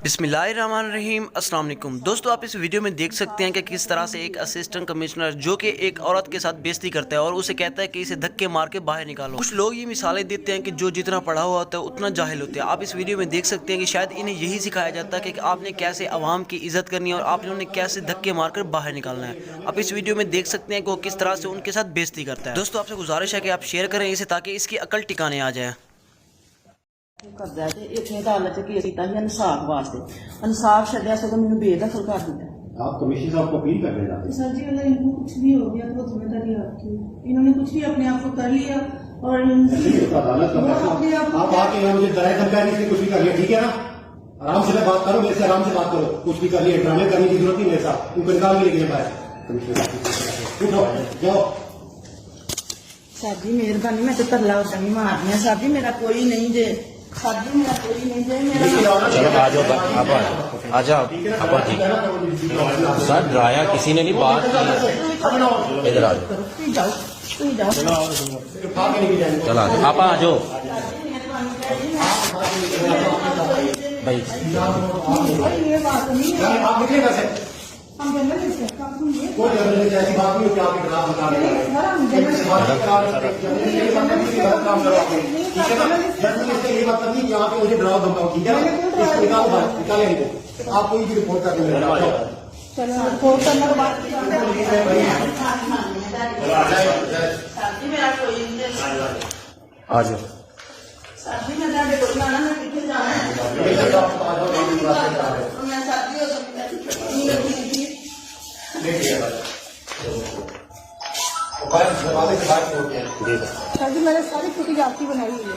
बिस्मिल्लाहिर्रहमानिर्रहीम अस्सलाम वालेकुम दोस्तों, आप इस वीडियो में देख सकते हैं कि किस तरह से एक असिस्टेंट कमिश्नर जो कि एक औरत के साथ बेइज्जती करता है और उसे कहता है कि इसे धक्के मार के बाहर निकालो। कुछ लोग ये मिसालें देते हैं कि जो जितना पढ़ा हुआ होता है उतना जाहिल होते हैं। आप इस वीडियो में देख सकते हैं कि शायद इन्हें यही सिखाया जाता है कि आपने कैसे अवाम की इज्जत करनी है और आपने उन्हें कैसे धक्के मारकर बाहर निकालना है। आप इस वीडियो में देख सकते हैं कि वो किस तरह से उनके साथ बेइज्जती करता है। दोस्तों, आपसे गुजारिश है कि आप शेयर करें इसे ताकि इसकी अकल टिकाने आ जाए। करदा ते इत्थे अदालत च केस कीता ही इंसाफ वास्ते, इंसाफ छड्डिया सगों मैनूं बेदखल कर दित्ता। आप कमिश्नर साहब को अपील कर देना। सर जी अगर इनको कुछ भी हो गया तो जिम्मेदारी आपकी। इन्होंने कुछ भी अपने आप को कर लिया और अदालत का फैसला आप आके यहाँ मुझे डराए धमकाने से कुछ भी कर लिया, ठीक है ना? आराम से बात करो, मेरे से आराम से बात करो। कुछ भी कर लिया, ड्रामे करने की जरूरत नहीं मेरे साथ। उनको निकाल के लेके जाए उठो जाओ। सर जी मेहरबानी, मैं तो तरला उदा नहीं मारनी है। सर जी मेरा कोई नहीं जे, सर जी मेरा कोई नहीं जे। मेरा आ जाओ सर, डराया किसी ने नहीं, बात की। इधर आ जाओ, तुम जाओ चला आप आ जाओ भाई। ये बात नहीं है, आप निकले कैसे? हम जनरल इंस्पेक्टर आप सुनिए। कोई जरूरत ऐसी बात नहीं हो कि आपके खिलाफ बता दें। सर हम जनरल ये मतलब नहीं यहाँ पे मुझे डराओ धमकाओ, ठीक है? निकालो बाहर, निकाले इनको। आप कोई भी रिपोर्ट कर देंगे। चलो रिपोर्ट करने के बाद सर जी मेरा कोई नहीं जे। आ जाओ सर जी मैं जाके कोई ना मैं किथे जाना है। मैं सर जी सर जी मैंने सारी छुट्टी आपकी बनाई हुई है।